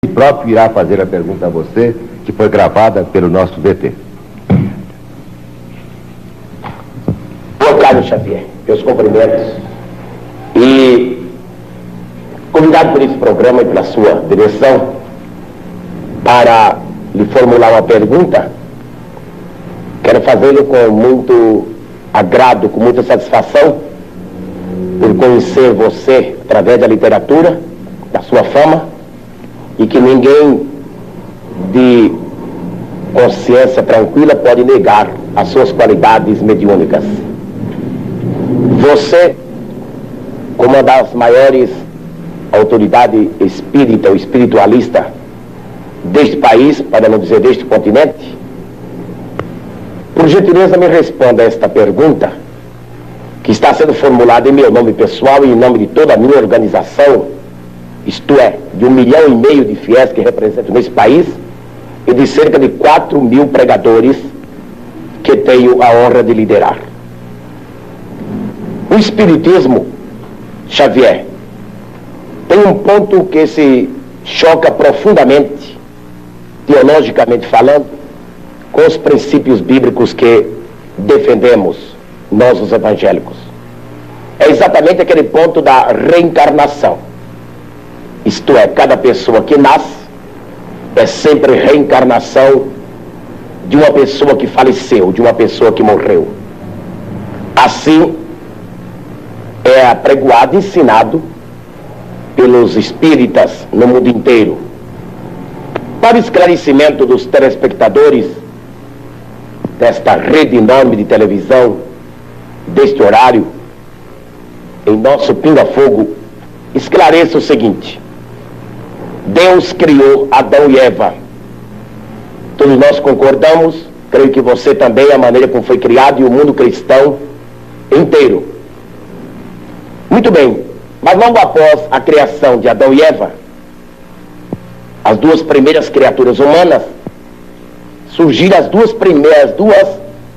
próprio irá fazer a pergunta a você, que foi gravada pelo nosso VT. Boa tarde, Xavier. Meus cumprimentos. E, convidado por esse programa e pela sua direção, para lhe formular uma pergunta, quero fazê-lo com muito agrado, com muita satisfação, por conhecer você através da literatura, da sua fama, e que ninguém de consciência tranquila pode negar as suas qualidades mediúnicas. Você, como uma das maiores autoridades espírita ou espiritualista deste país, para não dizer deste continente, por gentileza me responda a esta pergunta, que está sendo formulada em meu nome pessoal e em nome de toda a minha organização, isto é, de 1,5 milhão de fiéis que representam nesse país e de cerca de 4 mil pregadores que tenho a honra de liderar. O Espiritismo, Xavier, tem um ponto que se choca profundamente, teologicamente falando, com os princípios bíblicos que defendemos, nós os evangélicos. É exatamente aquele ponto da reencarnação. Isto é, cada pessoa que nasce é sempre reencarnação de uma pessoa que faleceu, de uma pessoa que morreu. Assim, é apregoado, ensinado pelos espíritas no mundo inteiro. Para esclarecimento dos telespectadores desta rede enorme de televisão, deste horário, em nosso pinga-fogo, esclareça o seguinte: Deus criou Adão e Eva. Todos nós concordamos, creio que você também, a maneira como foi criado e o mundo cristão inteiro. Muito bem, mas logo após a criação de Adão e Eva, as duas primeiras criaturas humanas, surgiram as duas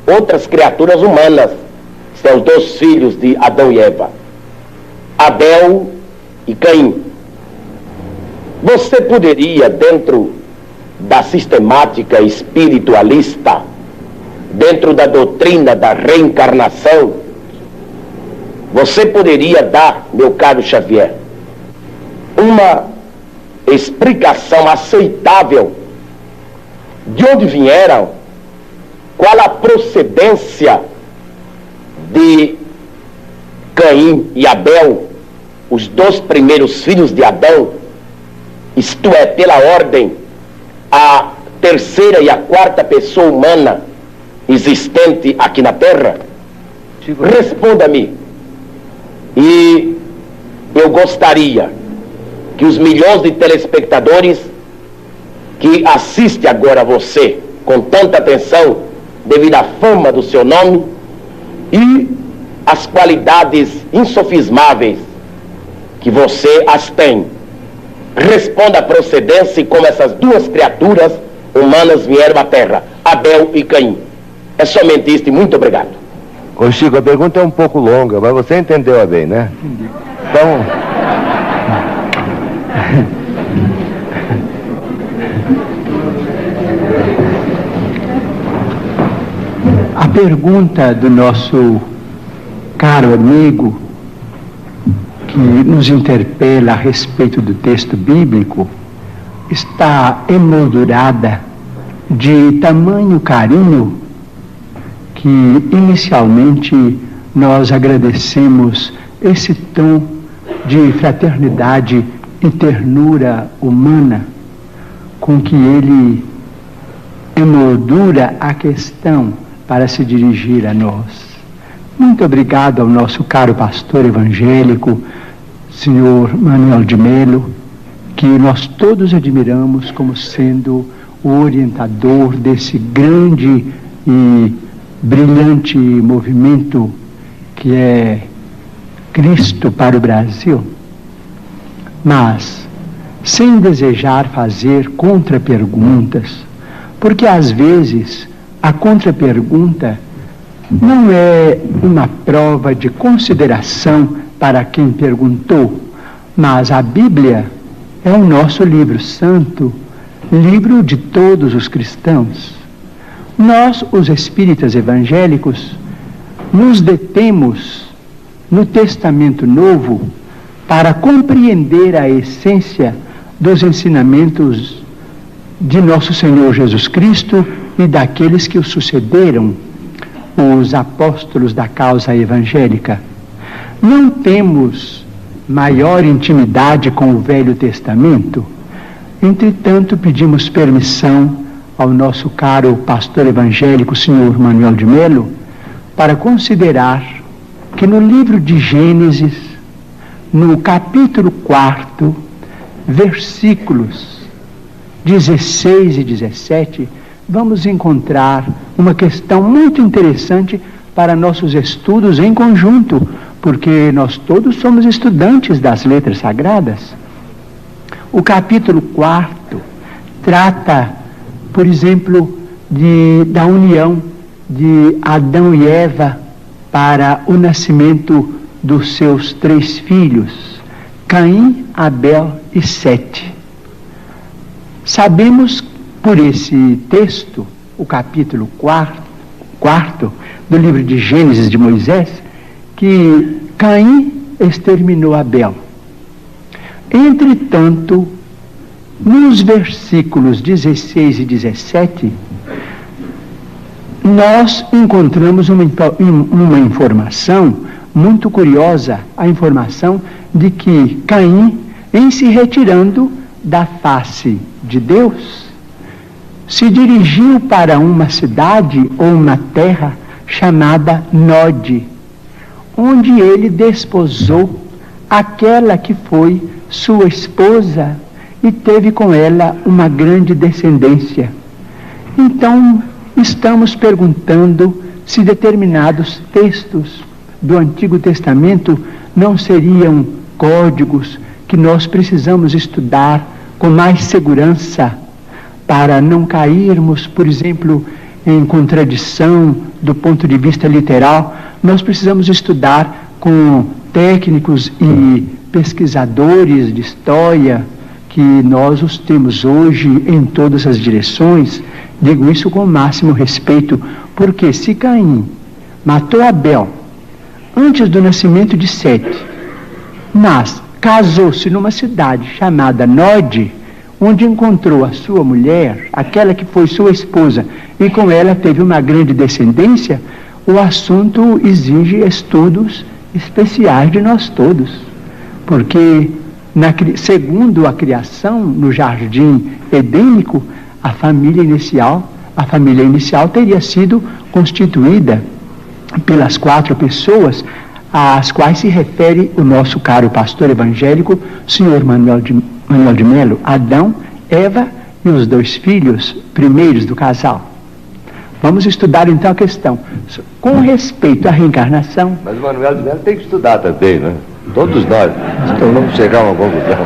outras criaturas humanas, são os 2 filhos de Adão e Eva, Abel e Caim. Você poderia, dentro da sistemática espiritualista, dentro da doutrina da reencarnação, você poderia dar, meu caro Xavier, uma explicação aceitável de onde vieram, qual a procedência de Caim e Abel, os 2 primeiros filhos de Adão, isto é, pela ordem, a 3ª e a 4ª pessoa humana existente aqui na Terra? Responda-me. E eu gostaria que os milhões de telespectadores que assistem agora a você com tanta atenção, devido à fama do seu nome e às qualidades insofismáveis que você as tem, responda a procedência e como essas 2 criaturas humanas vieram à Terra, Abel e Caim. É somente isto e muito obrigado. Ô Chico, a pergunta é um pouco longa, mas você entendeu bem, né? Entendi. Então... A pergunta do nosso caro amigo, que nos interpela a respeito do texto bíblico, está emoldurada de tamanho carinho que inicialmente nós agradecemos esse tom de fraternidade e ternura humana com que ele emoldura a questão para se dirigir a nós. Muito obrigado ao nosso caro pastor evangélico, senhor Manuel de Melo, que nós todos admiramos como sendo o orientador desse grande e brilhante movimento que é Cristo para o Brasil. Mas, sem desejar fazer contraperguntas, porque às vezes a contrapergunta não é uma prova de consideração para quem perguntou, mas a Bíblia é o nosso livro santo, livro de todos os cristãos. Nós, os espíritas evangélicos, nos detemos no Testamento Novo para compreender a essência dos ensinamentos de nosso Senhor Jesus Cristo e daqueles que o sucederam, os apóstolos da causa evangélica. Não temos maior intimidade com o Velho Testamento, entretanto pedimos permissão ao nosso caro pastor evangélico, senhor Manuel de Melo, para considerar que no livro de Gênesis, no capítulo 4, versículos 16 e 17, vamos encontrar uma questão muito interessante para nossos estudos em conjunto, porque nós todos somos estudantes das letras sagradas. O capítulo 4 trata, por exemplo, da união de Adão e Eva para o nascimento dos seus 3 filhos, Caim, Abel e Sete. Sabemos por esse texto, o capítulo 4 do livro de Gênesis de Moisés, que Caim exterminou Abel. Entretanto, nos versículos 16 e 17, nós encontramos uma informação muito curiosa, a informação de que Caim, em se retirando da face de Deus, se dirigiu para uma cidade ou uma terra chamada Nod, onde ele desposou aquela que foi sua esposa e teve com ela uma grande descendência. Então, estamos perguntando se determinados textos do Antigo Testamento não seriam códigos que nós precisamos estudar com mais segurança para não cairmos, por exemplo, em contradição do ponto de vista literal. Nós precisamos estudar com técnicos e pesquisadores de história, que nós os temos hoje em todas as direções. Digo isso com o máximo respeito, porque se Caim matou Abel antes do nascimento de Sete, mas casou-se numa cidade chamada Nod, onde encontrou a sua mulher, aquela que foi sua esposa, e com ela teve uma grande descendência, o assunto exige estudos especiais de nós todos, porque segundo a criação no jardim edênico, a família inicial teria sido constituída pelas 4 pessoas às quais se refere o nosso caro pastor evangélico, senhor Manuel de Melo: Adão, Eva e os 2 filhos primeiros do casal. Vamos estudar então a questão com respeito à reencarnação. Mas o Manuel de Melo tem que estudar também, né? Todos nós. Então vamos chegar a uma conclusão.